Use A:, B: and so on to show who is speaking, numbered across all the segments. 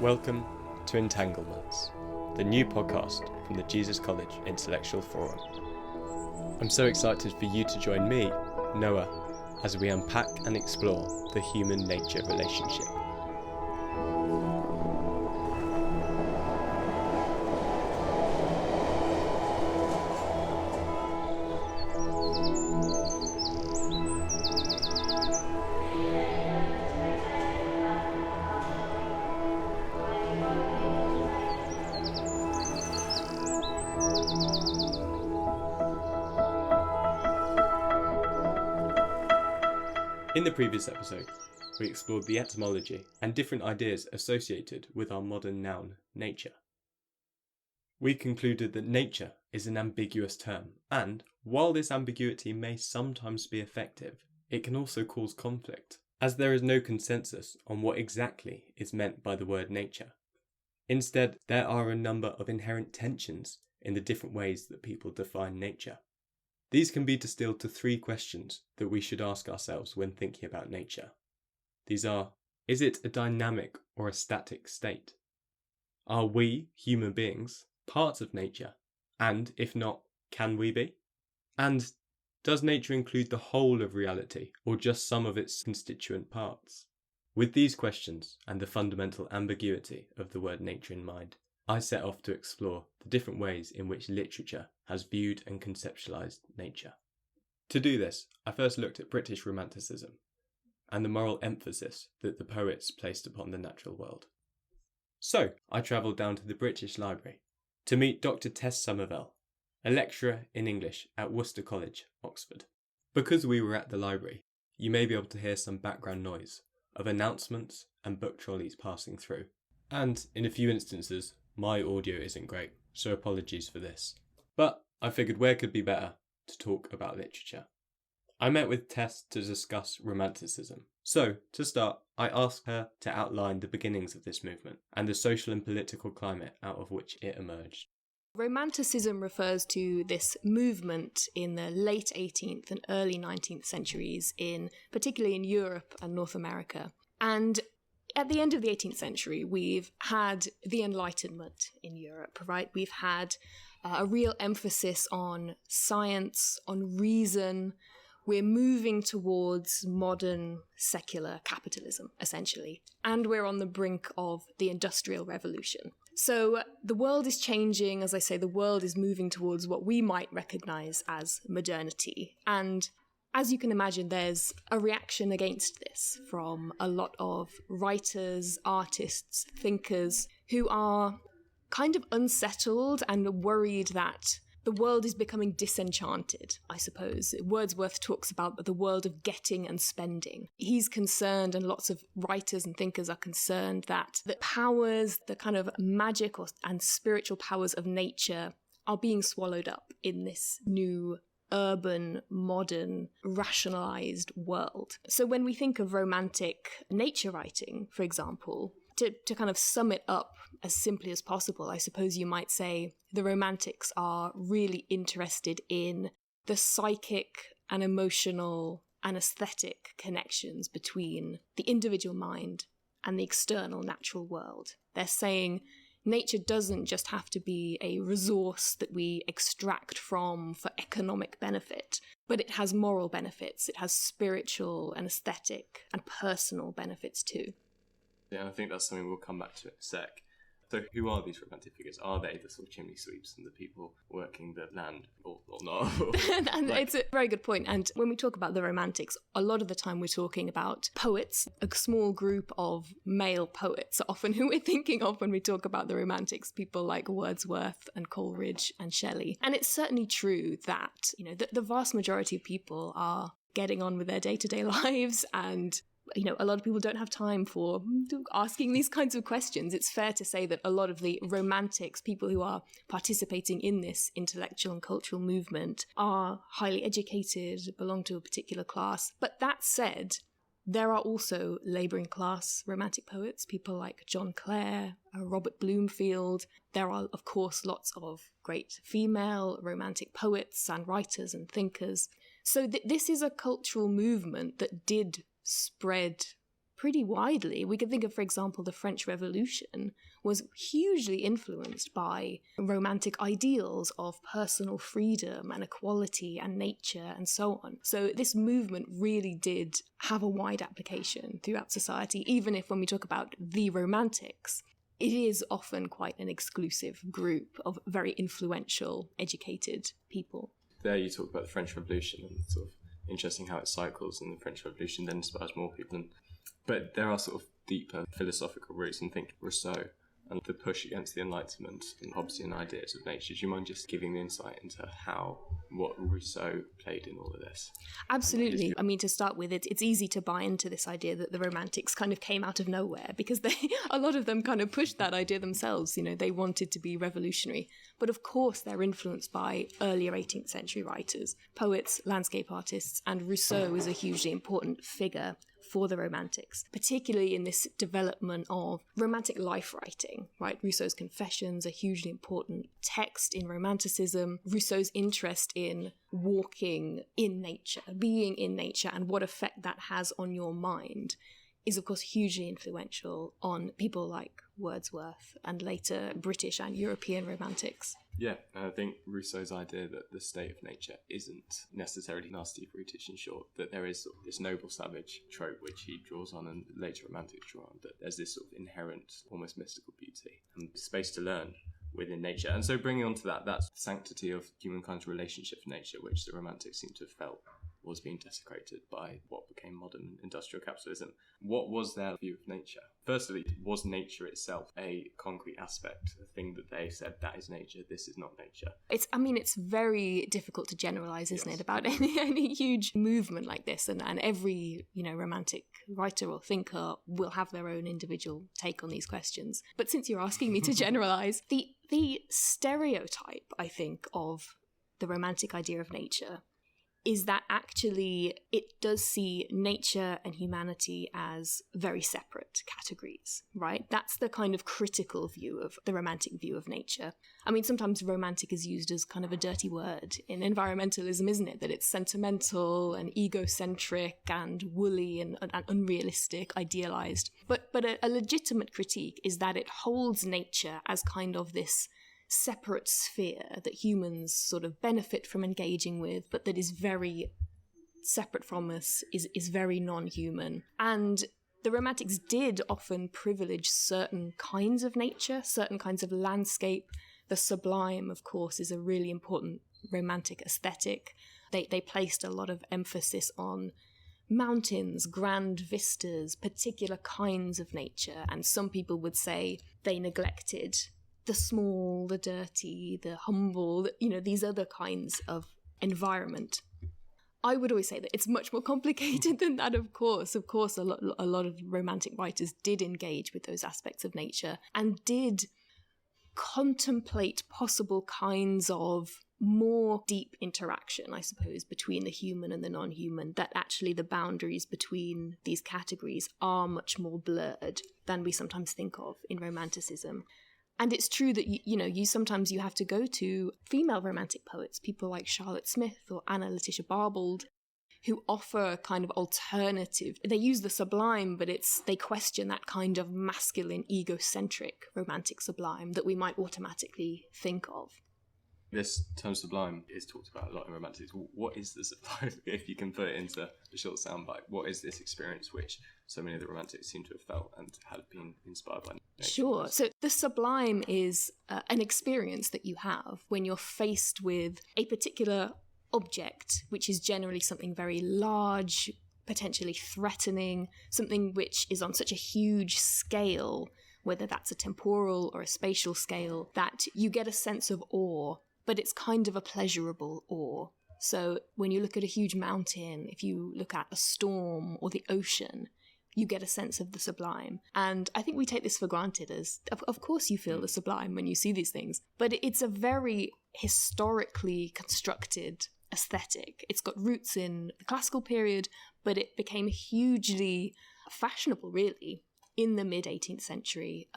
A: Welcome to Entanglements, the new podcast from the Jesus College Intellectual Forum. I'm so excited for you to join me, Noah, as we unpack and explore the human-nature relationship. In the previous episode, we explored the etymology and different ideas associated with our modern noun, nature. We concluded that nature is an ambiguous term, and while this ambiguity may sometimes be effective, it can also cause conflict, as there is no consensus on what exactly is meant by the word nature. Instead, there are a number of inherent tensions in the different ways that people define nature. These can be distilled to three questions that we should ask ourselves when thinking about nature. These are, is it a dynamic or a static state? Are we, human beings, parts of nature? And if not, can we be? And does nature include the whole of reality or just some of its constituent parts? With these questions and the fundamental ambiguity of the word nature in mind, I set off to explore the different ways in which literature has viewed and conceptualised nature. To do this, I first looked at British Romanticism and the moral emphasis that the poets placed upon the natural world. So, I travelled down to the British Library to meet Dr Tess Somervell, a lecturer in English at Worcester College, Oxford. Because we were at the library, you may be able to hear some background noise of announcements and book trolleys passing through. And, in a few instances, my audio isn't great, so apologies for this. But I figured where could be better to talk about literature. I met with Tess to discuss Romanticism. So, to start, I asked her to outline the beginnings of this movement and the social and political climate out of which it emerged.
B: Romanticism refers to this movement in the late 18th and early 19th centuries, particularly in Europe and North America. And at the end of the 18th century, we've had the Enlightenment in Europe, right? We've had a real emphasis on science, on reason. We're moving towards modern secular capitalism, essentially. And we're on the brink of the Industrial Revolution. So the world is changing. As I say, the world is moving towards what we might recognize as modernity. And as you can imagine, there's a reaction against this from a lot of writers, artists, thinkers who are kind of unsettled and worried that the world is becoming disenchanted, I suppose. Wordsworth talks about the world of getting and spending. He's concerned, and lots of writers and thinkers are concerned, that the powers, the kind of magic and spiritual powers of nature are being swallowed up in this new urban, modern, rationalized world. So when we think of romantic nature writing, for example, to kind of sum it up as simply as possible, I suppose you might say the Romantics are really interested in the psychic and emotional and aesthetic connections between the individual mind and the external natural world. They're saying nature doesn't just have to be a resource that we extract from for economic benefit, but it has moral benefits, it has spiritual and aesthetic and personal benefits too.
A: Yeah, I think that's something we'll come back to in a sec. So who are these romantic figures? Are they the sort of chimney sweeps and the people working the land or not?
B: And it's a very good point. And when we talk about the Romantics, a lot of the time we're talking about poets, a small group of male poets, often who we're thinking of when we talk about the Romantics, people like Wordsworth and Coleridge and Shelley. And it's certainly true that, the vast majority of people are getting on with their day-to-day lives, and a lot of people don't have time for asking these kinds of questions. It's fair to say that a lot of the Romantics, people who are participating in this intellectual and cultural movement, are highly educated, belong to a particular class. But that said, there are also labouring class Romantic poets, people like John Clare, Robert Bloomfield. There are, of course, lots of great female Romantic poets and writers and thinkers. So this is a cultural movement that did spread pretty widely. We could think of, for example, the French Revolution was hugely influenced by romantic ideals of personal freedom and equality and nature and so on. So this movement really did have a wide application throughout society, even if when we talk about the Romantics, it is often quite an exclusive group of very influential, educated people.
A: There you talk about the French Revolution and sort of interesting how it cycles, and the French Revolution then inspires more people. But there are sort of deeper philosophical roots, and think Rousseau and the push against the Enlightenment and Hobbesian ideas of nature. Do you mind just giving the insight into what Rousseau played in all of this?
B: Absolutely. I mean, to start with, it's easy to buy into this idea that the Romantics kind of came out of nowhere, because a lot of them kind of pushed that idea themselves. You know, they wanted to be revolutionary. But of course, they're influenced by earlier 18th century writers, poets, landscape artists, and Rousseau is a hugely important figure for the Romantics, particularly in this development of romantic life writing, right? Rousseau's Confessions, a hugely important text in Romanticism. Rousseau's interest in walking in nature, being in nature, and what effect that has on your mind is, of course, hugely influential on people like Wordsworth and later British and European Romantics.
A: Yeah, and I think Rousseau's idea that the state of nature isn't necessarily nasty, brutish and short, that there is sort of this noble savage trope which he draws on and later Romantics draw on, that there's this sort of inherent, almost mystical beauty and space to learn within nature. And so bringing on to that, that's the sanctity of humankind's relationship with nature, which the Romantics seem to have felt was being desecrated by what became modern industrial capitalism. What was their view of nature? Firstly, was nature itself a concrete aspect, a thing that they said, that is nature, this is not nature?
B: It's very difficult to generalise, isn't it, about any huge movement like this, and every, romantic writer or thinker will have their own individual take on these questions. But since you're asking me to generalise, the stereotype, I think, of the romantic idea of nature is that actually it does see nature and humanity as very separate categories, right? That's the kind of critical view of the romantic view of nature. I mean, sometimes romantic is used as kind of a dirty word in environmentalism, isn't it? That it's sentimental and egocentric and woolly and unrealistic, idealized. But a legitimate critique is that it holds nature as kind of this separate sphere that humans sort of benefit from engaging with, but that is very separate from us, is very non-human. And the Romantics did often privilege certain kinds of nature, certain kinds of landscape. The sublime, of course, is a really important romantic aesthetic. They placed a lot of emphasis on mountains, grand vistas, particular kinds of nature, and some people would say they neglected the small, the dirty, the humble, these other kinds of environment. I would always say that it's much more complicated than that, of course. Of course, a lot of romantic writers did engage with those aspects of nature and did contemplate possible kinds of more deep interaction, I suppose, between the human and the non-human, that actually the boundaries between these categories are much more blurred than we sometimes think of in Romanticism. And it's true that, you sometimes you have to go to female romantic poets, people like Charlotte Smith or Anna Letitia Barbauld, who offer a kind of alternative. They use the sublime, but they question that kind of masculine, egocentric romantic sublime that we might automatically think of.
A: This term sublime is talked about a lot in Romantics. What is the sublime? If you can put it into a short soundbite, what is this experience which so many of the Romantics seem to have felt and had been inspired by nature?
B: Sure. So the sublime is an experience that you have when you're faced with a particular object, which is generally something very large, potentially threatening, something which is on such a huge scale, whether that's a temporal or a spatial scale, that you get a sense of awe, but it's kind of a pleasurable awe. So when you look at a huge mountain, if you look at a storm or the ocean, you get a sense of the sublime. And I think we take this for granted as, of course you feel the sublime when you see these things, but it's a very historically constructed aesthetic. It's got roots in the classical period, but it became hugely fashionable, really, in the mid-18th century.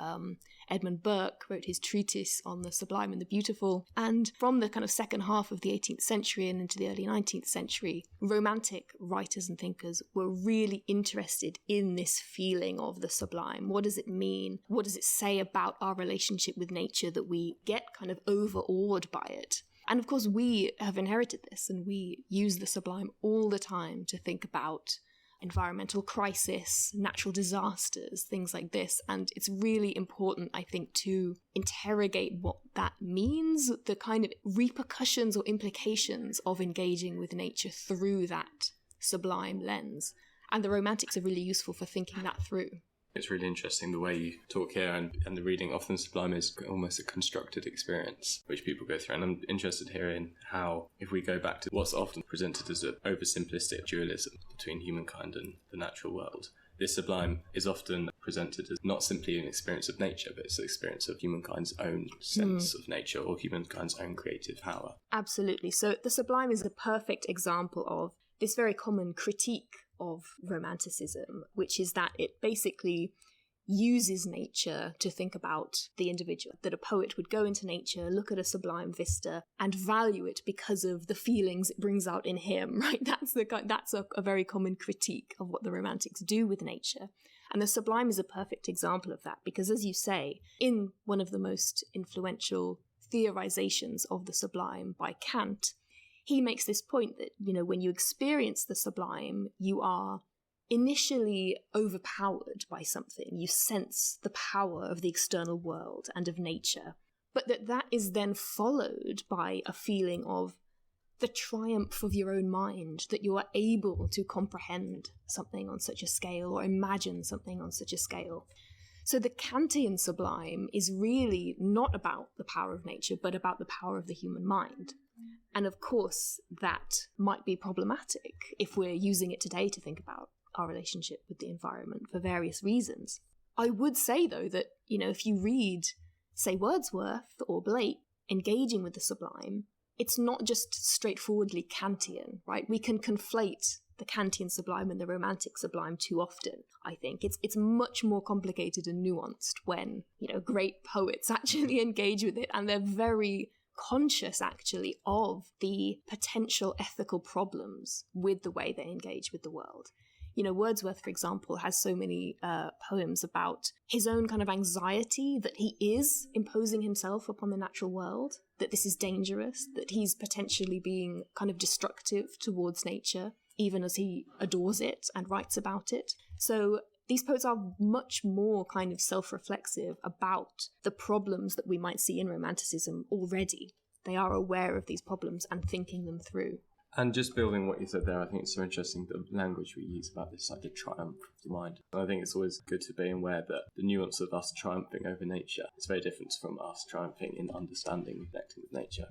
B: Edmund Burke wrote his treatise on the Sublime and the Beautiful, and from the kind of second half of the 18th century and into the early 19th century, Romantic writers and thinkers were really interested in this feeling of the sublime. What does it mean? What does it say about our relationship with nature that we get kind of overawed by it? And of course, we have inherited this, and we use the sublime all the time to think about environmental crisis, natural disasters, things like this. And it's really important, I think, to interrogate what that means, the kind of repercussions or implications of engaging with nature through that sublime lens. And the Romantics are really useful for thinking that through.
A: It's really interesting the way you talk here, and the reading often sublime is almost a constructed experience which people go through. And I'm interested here in how, if we go back to what's often presented as an oversimplistic dualism between humankind and the natural world, this sublime is often presented as not simply an experience of nature, but it's an experience of humankind's own sense of nature or humankind's own creative power.
B: Absolutely. So the sublime is a perfect example of this very common critique of Romanticism, which is that it basically uses nature to think about the individual, that a poet would go into nature, look at a sublime vista, and value it because of the feelings it brings out in him, right? That's a very common critique of what the Romantics do with nature. And the sublime is a perfect example of that, because as you say, in one of the most influential theorizations of the sublime by Kant, he makes this point that, when you experience the sublime, you are initially overpowered by something. You sense the power of the external world and of nature, but that is then followed by a feeling of the triumph of your own mind, that you are able to comprehend something on such a scale or imagine something on such a scale. So the Kantian sublime is really not about the power of nature, but about the power of the human mind. And of course, that might be problematic if we're using it today to think about our relationship with the environment for various reasons. I would say, though, that, if you read, say, Wordsworth or Blake engaging with the sublime, it's not just straightforwardly Kantian, right? We can conflate the Kantian sublime and the Romantic sublime too often, I think. It's much more complicated and nuanced when, great poets actually engage with it, and they're very conscious, actually, of the potential ethical problems with the way they engage with the world. Wordsworth, for example, has so many poems about his own kind of anxiety that he is imposing himself upon the natural world, that this is dangerous, that he's potentially being kind of destructive towards nature, even as he adores it and writes about it. So these poets are much more kind of self-reflexive about the problems that we might see in Romanticism already. They are aware of these problems and thinking them through.
A: And just building what you said there, I think it's so interesting, the language we use about this, like the triumph of the mind. I think it's always good to be aware that the nuance of us triumphing over nature is very different from us triumphing in understanding and connecting with nature.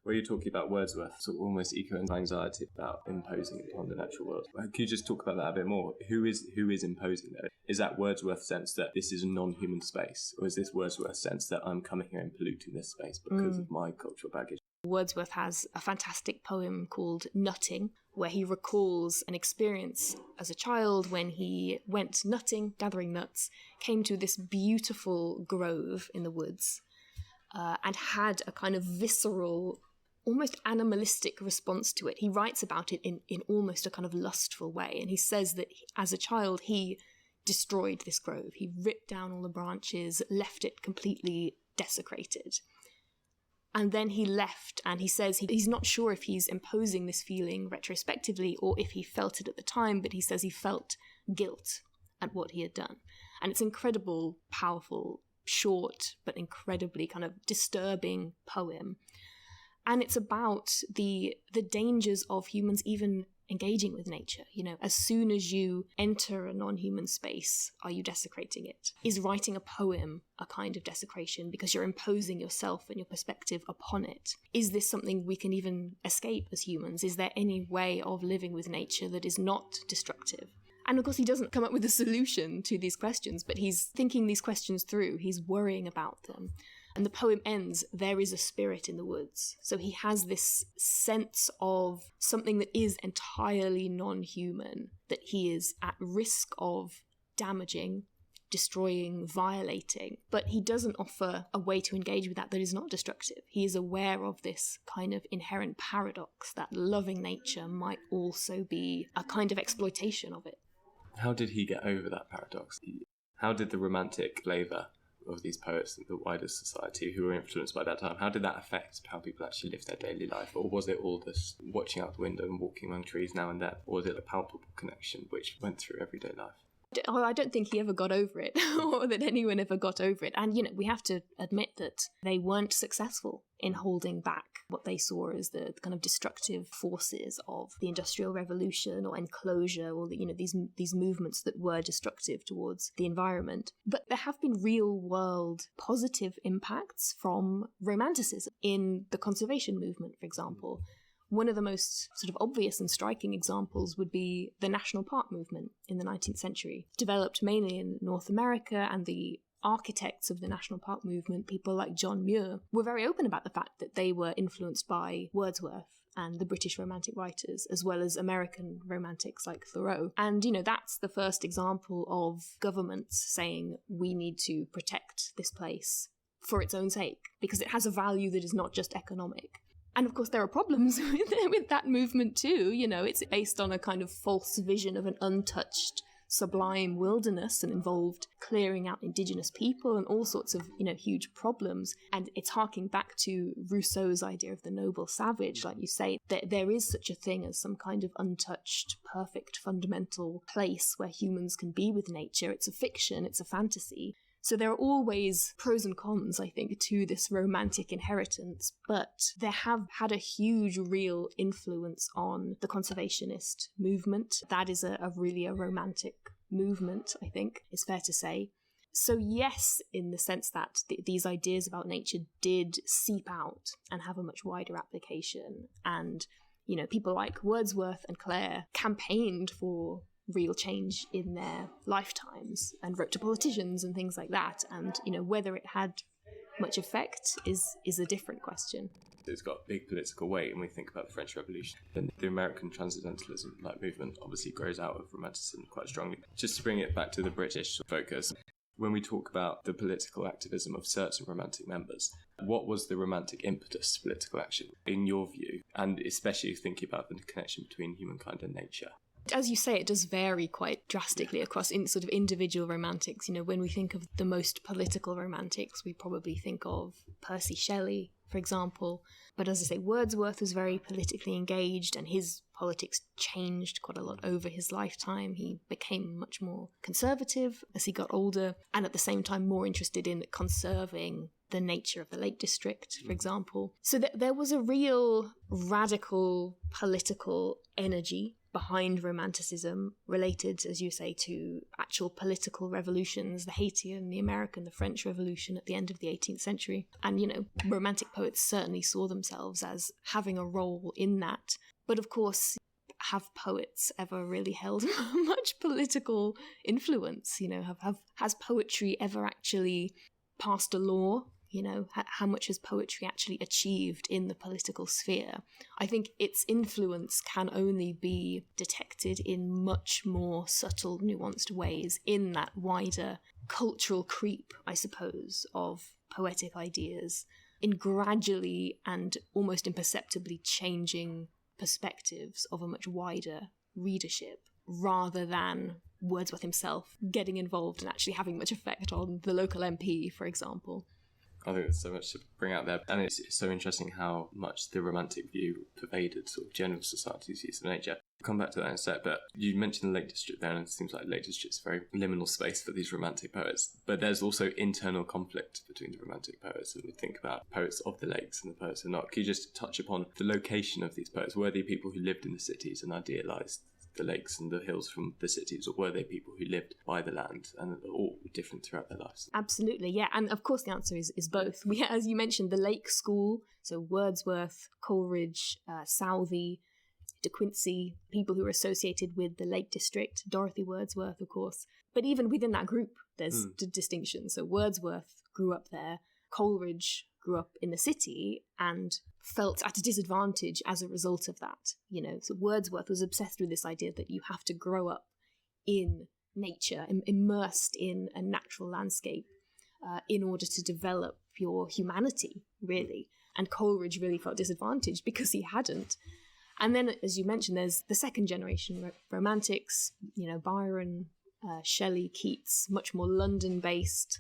A: Where you're talking about Wordsworth, sort of almost eco-anxiety about imposing upon the natural world. Could you just talk about that a bit more? Who is imposing that? Is that Wordsworth's sense that this is a non-human space? Or is this Wordsworth's sense that I'm coming here and polluting this space because of my cultural baggage?
B: Wordsworth has a fantastic poem called Nutting, where he recalls an experience as a child when he went nutting, gathering nuts, came to this beautiful grove in the woods, and had a kind of visceral, almost animalistic response to it. He writes about it in almost a kind of lustful way, and he says that as a child he destroyed this grove. He ripped down all the branches, left it completely desecrated. And then he left, and he says he's not sure if he's imposing this feeling retrospectively or if he felt it at the time, but he says he felt guilt at what he had done. And it's incredible, powerful, short, but incredibly kind of disturbing poem. And it's about the dangers of humans even engaging with nature. As soon as you enter a non-human space, are you desecrating it? Is writing a poem a kind of desecration because you're imposing yourself and your perspective upon it? Is this something we can even escape as humans? Is there any way of living with nature that is not destructive? And of course, he doesn't come up with a solution to these questions, but he's thinking these questions through. He's worrying about them. And the poem ends, "There is a spirit in the woods." So he has this sense of something that is entirely non-human, that he is at risk of damaging, destroying, violating, but he doesn't offer a way to engage with that is not destructive. He is aware of this kind of inherent paradox that loving nature might also be a kind of exploitation of it.
A: How did he get over that paradox? How did the romantic flavour of these poets and the wider society who were influenced by that time, how did that affect how people actually lived their daily life? Or was it all this watching out the window and walking among trees now and then? Or was it a palpable connection which went through everyday life?
B: I don't think he ever got over it, or that anyone ever got over it. And, we have to admit that they weren't successful in holding back what they saw as the kind of destructive forces of the Industrial Revolution or enclosure, or these movements that were destructive towards the environment. But there have been real-world positive impacts from Romanticism in the conservation movement, for example. One of the most sort of obvious and striking examples would be the national park movement in the 19th century, developed mainly in North America, and the architects of the national park movement, people like John Muir, were very open about the fact that they were influenced by Wordsworth and the British Romantic writers, as well as American romantics like Thoreau. And, that's the first example of governments saying, we need to protect this place for its own sake, because it has a value that is not just economic. And of course, there are problems with that movement too. It's based on a kind of false vision of an untouched, sublime wilderness, and involved clearing out indigenous people and all sorts of, huge problems. And it's harking back to Rousseau's idea of the noble savage, like you say, that there is such a thing as some kind of untouched, perfect, fundamental place where humans can be with nature. It's a fiction, it's a fantasy. So there are always pros and cons, I think, to this romantic inheritance, but there have had a huge real influence on the conservationist movement. That is really a romantic movement, I think, is fair to say. So yes, in the sense that these ideas about nature did seep out and have a much wider application. And, people like Wordsworth and Clare campaigned for real change in their lifetimes and wrote to politicians and things like that. And, whether it had much effect is a different question.
A: It's got big political weight when we think about the French Revolution. And the American transcendentalism movement obviously grows out of Romanticism quite strongly. Just to bring it back to the British focus, when we talk about the political activism of certain Romantic members, what was the Romantic impetus to political action, in your view, and especially thinking about the connection between humankind and nature?
B: As you say, it does vary quite drastically across sort of individual romantics. When we think of the most political romantics, we probably think of Percy Shelley, for example. But as I say, Wordsworth was very politically engaged, and his politics changed quite a lot over his lifetime. He became much more conservative as he got older, and at the same time more interested in conserving the nature of the Lake District, for example. So there was a real radical political energy behind Romanticism, related, as you say, to actual political revolutions, the Haitian, the American, the French Revolution at the end of the 18th century. And, Romantic poets certainly saw themselves as having a role in that. But of course, have poets ever really held much political influence? Has poetry ever actually passed a law? How much has poetry actually achieved in the political sphere? I think its influence can only be detected in much more subtle, nuanced ways in that wider cultural creep, I suppose, of poetic ideas, in gradually and almost imperceptibly changing perspectives of a much wider readership, rather than Wordsworth himself getting involved and actually having much effect on the local MP, for example.
A: I think there's so much to bring out there. And it's so interesting how much the Romantic view pervaded sort of general society's use of nature. We'll come back to that in a sec, but you mentioned the Lake District there, and it seems like Lake District's a very liminal space for these Romantic poets. But there's also internal conflict between the Romantic poets, and we think about poets of the lakes and the poets who are not. Can you just touch upon the location of these poets? Were they people who lived in the cities and idealised the lakes and the hills from the cities, or were they people who lived by the land and all different throughout their lives?
B: Absolutely, yeah. And of course the answer is both. We, as you mentioned, the Lake School, so Wordsworth, Coleridge, Southey, De Quincey, people who are associated with the Lake District, Dorothy Wordsworth, of course. But even within that group, there's distinction. So Wordsworth grew up there, Coleridge grew up in the city and felt at a disadvantage as a result of that. So Wordsworth was obsessed with this idea that you have to grow up in nature, immersed in a natural landscape in order to develop your humanity, really. And Coleridge really felt disadvantaged because he hadn't. And then, as you mentioned, there's the second generation romantics, Byron, Shelley, Keats, much more London-based.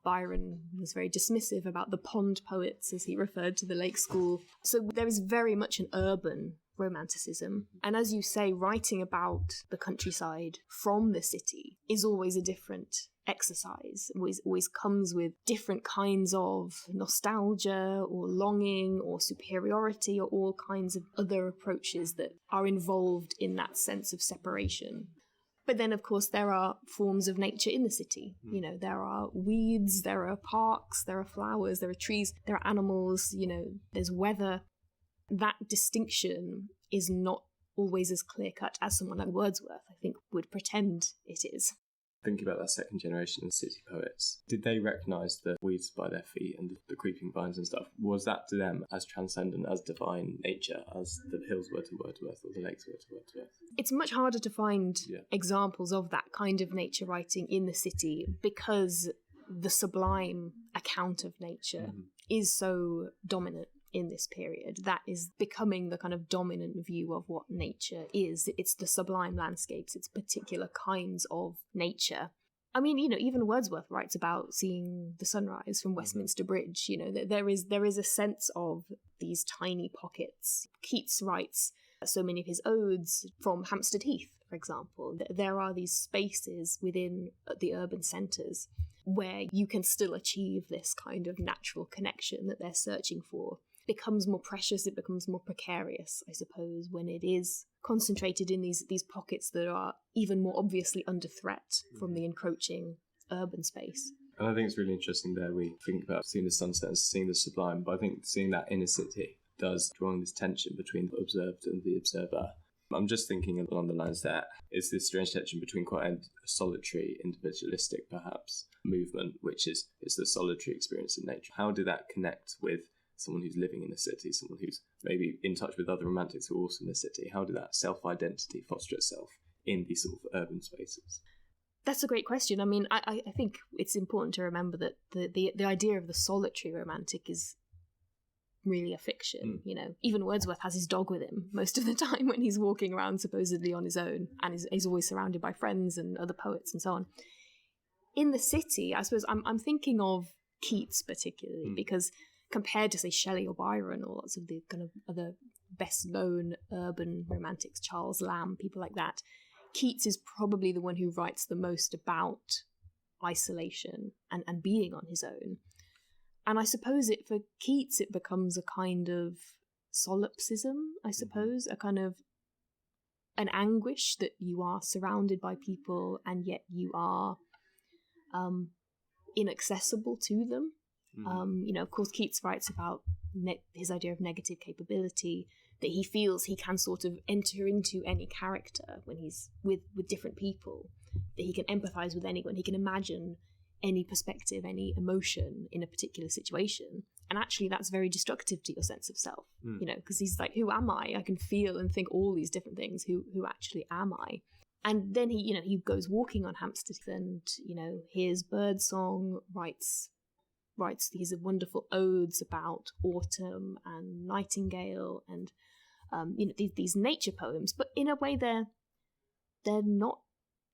B: Byron was very dismissive about the pond poets, as he referred to the Lake School. So there is very much an urban romanticism. And as you say, writing about the countryside from the city is always a different exercise. Always comes with different kinds of nostalgia or longing or superiority or all kinds of other approaches that are involved in that sense of separation. But then, of course, there are forms of nature in the city. There are weeds, there are parks, there are flowers, there are trees, there are animals, there's weather. That distinction is not always as clear-cut as someone like Wordsworth, I think, would pretend it is.
A: Thinking about that second generation of city poets, did they recognise the weeds by their feet and the creeping vines and stuff? Was that to them as transcendent, as divine nature, as the hills were to Wordsworth or the lakes were to Wordsworth?
B: It's much harder to find examples of that kind of nature writing in the city because the sublime account of nature is so dominant in this period. That is becoming the kind of dominant view of what nature is. It's the sublime landscapes, it's particular kinds of nature. I mean, even Wordsworth writes about seeing the sunrise from Westminster Bridge. There is a sense of these tiny pockets. Keats writes so many of his odes from Hampstead Heath, for example. There are these spaces within the urban centres where you can still achieve this kind of natural connection that they're searching for. It becomes more precious, it becomes more precarious, I suppose, when it is concentrated in these pockets that are even more obviously under threat from the encroaching urban space.
A: And I think it's really interesting there we think about seeing the sunset and seeing the sublime, but I think seeing that inner city does drawing this tension between the observed and the observer. I'm just thinking along the lines that it's this strange tension between quite a solitary, individualistic, perhaps, movement, which is the solitary experience in nature. How did that connect with someone who's living in the city, someone who's maybe in touch with other romantics who are also in the city? How did that self-identity foster itself in these sort of urban spaces?
B: That's a great question. I mean, I think it's important to remember that the idea of the solitary romantic is really a fiction. Even Wordsworth has his dog with him most of the time when he's walking around supposedly on his own, and he's always surrounded by friends and other poets and so on. In the city, I suppose I'm thinking of Keats particularly because compared to, say, Shelley or Byron or lots of the kind of other best-known urban romantics, Charles Lamb, people like that, Keats is probably the one who writes the most about isolation and being on his own. And I suppose for Keats it becomes a kind of solipsism, I suppose, a kind of an anguish that you are surrounded by people and yet you are inaccessible to them. Of course, Keats writes about his idea of negative capability, that he feels he can sort of enter into any character when he's with different people, that he can empathise with anyone, he can imagine any perspective, any emotion in a particular situation. And actually that's very destructive to your sense of self, because he's like, who am I? I can feel and think all these different things. Who actually am I? And then he goes walking on Hampstead and, hears birdsong, writes these wonderful odes about autumn and nightingale and these nature poems, but in a way they're not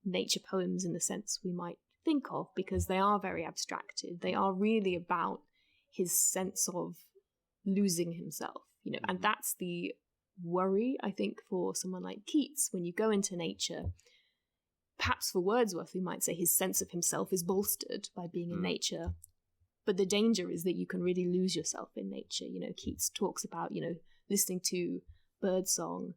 B: nature poems in the sense we might think of, because they are very abstracted. They are really about his sense of losing himself, and that's the worry, I think, for someone like Keats. When you go into nature, perhaps for Wordsworth we might say his sense of himself is bolstered by being in nature, but the danger is that you can really lose yourself in nature. Keats talks about listening to birdsong.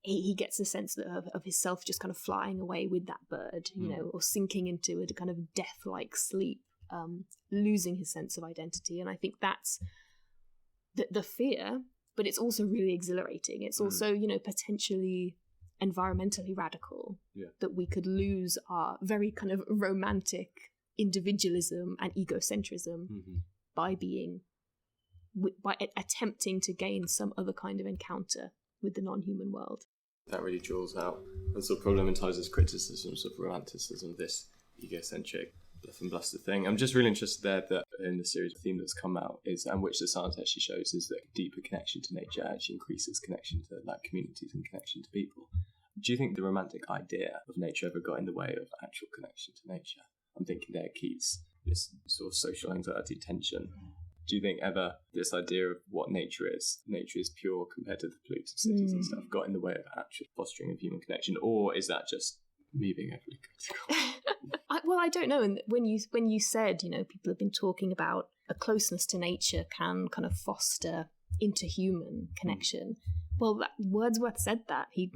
B: He gets a sense of his self just kind of flying away with that bird, or sinking into a kind of death-like sleep, losing his sense of identity. And I think that's the fear, but it's also really exhilarating. It's also, potentially environmentally radical, that we could lose our very kind of romantic individualism and egocentrism by attempting to gain some other kind of encounter with the non-human world.
A: That really draws out and sort of problematises criticisms of romanticism, this egocentric bluff and bluster thing. I'm just really interested there that in the series, the theme that's come out is, and which the science actually shows, is that deeper connection to nature actually increases connection to like communities and connection to people. Do you think the romantic idea of nature ever got in the way of actual connection to nature? I'm thinking there Keats, this sort of social anxiety tension. Do you think ever this idea of what nature is pure compared to the polluted cities and stuff, got in the way of actual fostering of human connection? Or is that just me being overly critical?
B: I don't know. And when you said, people have been talking about a closeness to nature can kind of foster interhuman connection. Well, Wordsworth said that. He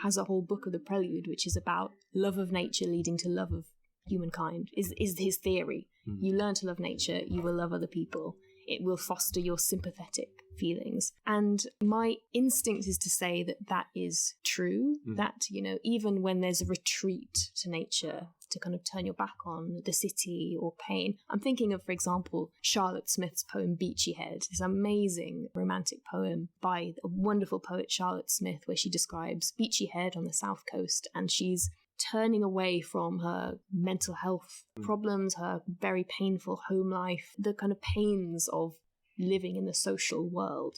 B: has a whole book of the Prelude, which is about love of nature leading to love of humankind, is his theory. You learn to love nature, you will love other people. It will foster your sympathetic feelings. And my instinct is to say that that is true, that, even when there's a retreat to nature, to kind of turn your back on the city or pain. I'm thinking of, for example, Charlotte Smith's poem Beachy Head, this amazing romantic poem by a wonderful poet Charlotte Smith, where she describes Beachy Head on the south coast, and she's turning away from her mental health problems, her very painful home life, the kind of pains of living in the social world,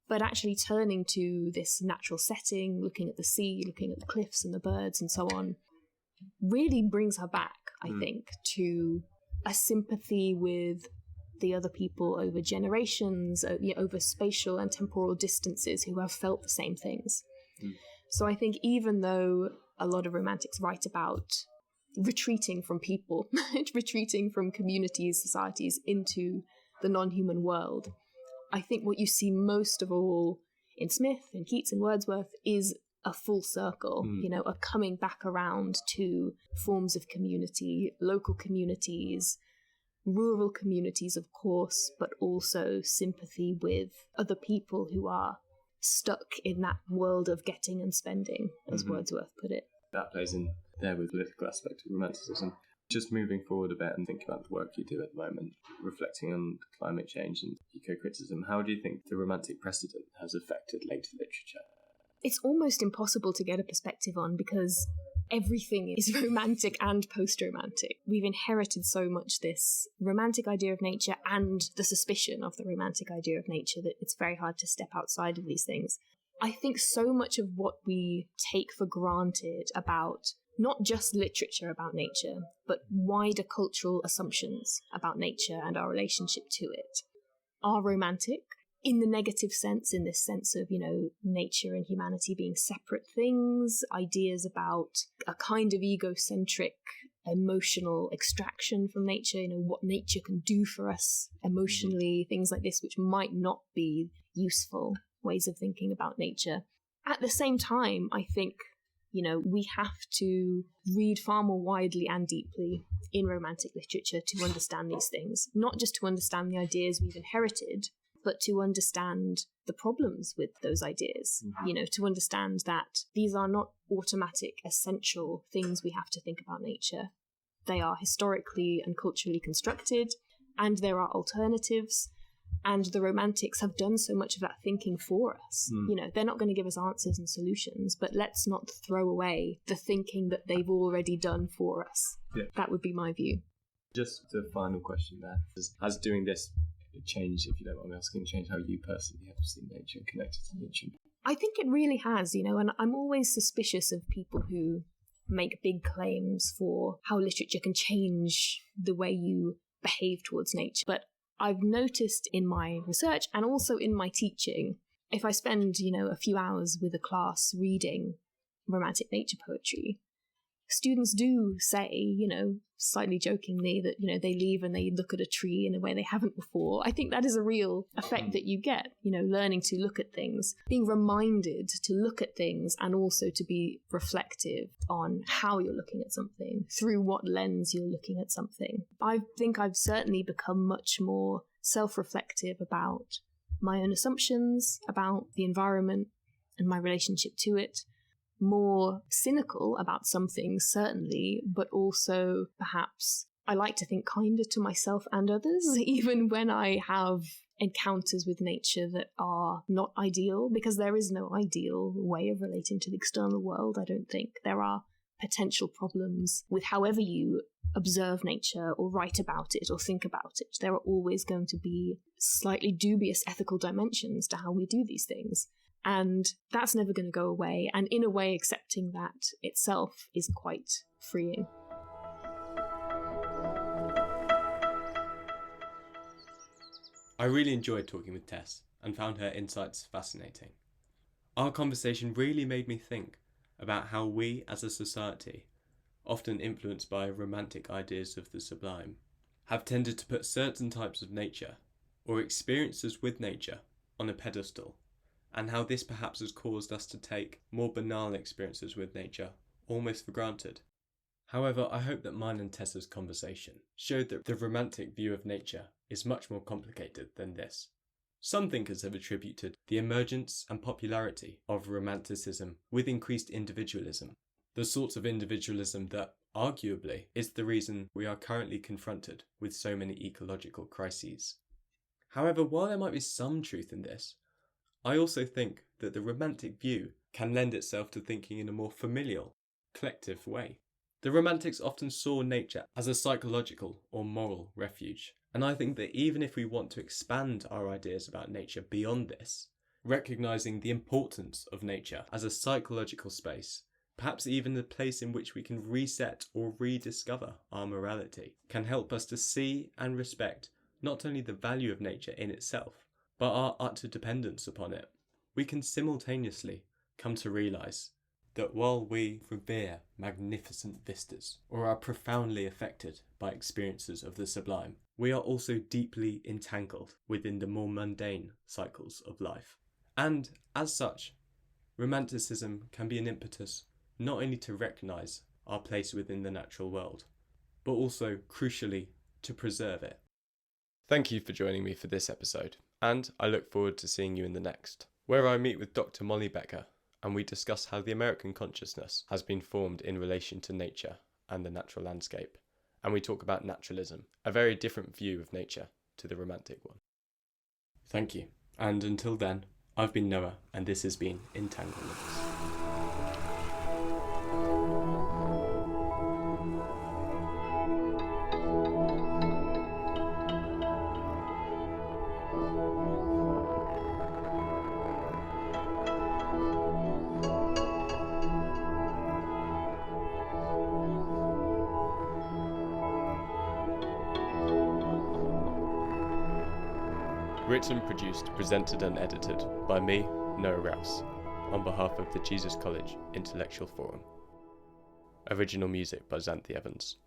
B: but actually turning to this natural setting, looking at the sea, looking at the cliffs and the birds and so on, really brings her back, I think, to a sympathy with the other people over generations, over spatial and temporal distances, who have felt the same things. So I think even though a lot of romantics write about retreating from people, retreating from communities, societies into the non-human world, I think what you see most of all in Smith and Keats and Wordsworth is a full circle, a coming back around to forms of community, local communities, rural communities, of course, but also sympathy with other people who are stuck in that world of getting and spending, as Wordsworth put it.
A: That plays in there with the political aspect of romanticism. Just moving forward a bit and thinking about the work you do at the moment, reflecting on climate change and eco-criticism, how do you think the romantic precedent has affected later literature?
B: It's almost impossible to get a perspective on, because everything is romantic and post-romantic. We've inherited so much this romantic idea of nature and the suspicion of the romantic idea of nature that it's very hard to step outside of these things. I think so much of what we take for granted about not just literature about nature, but wider cultural assumptions about nature and our relationship to it are romantic, in the negative sense, in this sense of, nature and humanity being separate things, ideas about a kind of egocentric emotional extraction from nature, what nature can do for us emotionally, things like this, which might not be useful ways of thinking about nature. At the same time, I think, we have to read far more widely and deeply in romantic literature to understand these things, not just to understand the ideas we've inherited, but to understand the problems with those ideas, to understand that these are not automatic, essential things we have to think about nature. They are historically and culturally constructed, and there are alternatives, and the romantics have done so much of that thinking for us. They're not going to give us answers and solutions, but let's not throw away the thinking that they've already done for us. Yeah. That would be my view.
A: Just the final question there. Has doing this change, if you don't mind me asking, change how you personally have seen nature and connected to nature?
B: I think it really has, and I'm always suspicious of people who make big claims for how literature can change the way you behave towards nature. But I've noticed in my research and also in my teaching, if I spend, a few hours with a class reading romantic nature poetry, students do say, slightly jokingly, that, they leave and they look at a tree in a way they haven't before. I think that is a real effect that you get, learning to look at things, being reminded to look at things, and also to be reflective on how you're looking at something, through what lens you're looking at something. I think I've certainly become much more self-reflective about my own assumptions about the environment and my relationship to it, more cynical about some things, certainly, but also perhaps I like to think kinder to myself and others, even when I have encounters with nature that are not ideal, because there is no ideal way of relating to the external world, I don't think. There are potential problems with however you observe nature or write about it or think about it. There are always going to be slightly dubious ethical dimensions to how we do these things. And that's never going to go away. And in a way, accepting that itself is quite freeing.
A: I really enjoyed talking with Tess and found her insights fascinating. Our conversation really made me think about how we as a society, often influenced by romantic ideas of the sublime, have tended to put certain types of nature or experiences with nature on a pedestal, and how this perhaps has caused us to take more banal experiences with nature almost for granted. However, I hope that mine and Tessa's conversation showed that the romantic view of nature is much more complicated than this. Some thinkers have attributed the emergence and popularity of romanticism with increased individualism, the sorts of individualism that, arguably, is the reason we are currently confronted with so many ecological crises. However, while there might be some truth in this, I also think that the romantic view can lend itself to thinking in a more familial, collective way. The Romantics often saw nature as a psychological or moral refuge, and I think that even if we want to expand our ideas about nature beyond this, recognising the importance of nature as a psychological space, perhaps even the place in which we can reset or rediscover our morality, can help us to see and respect not only the value of nature in itself, but our utter dependence upon it. We can simultaneously come to realise that while we revere magnificent vistas or are profoundly affected by experiences of the sublime, we are also deeply entangled within the more mundane cycles of life. And as such, romanticism can be an impetus not only to recognise our place within the natural world, but also, crucially, to preserve it. Thank you for joining me for this episode, and I look forward to seeing you in the next, where I meet with Dr. Molly Becker, and we discuss how the American consciousness has been formed in relation to nature and the natural landscape, and we talk about naturalism, a very different view of nature to the romantic one. Thank you, and until then, I've been Noah, and this has been Entanglements. Written, produced, presented and edited by me, Noah Rouse, on behalf of the Jesus College Intellectual Forum. Original music by Xanthi Evans.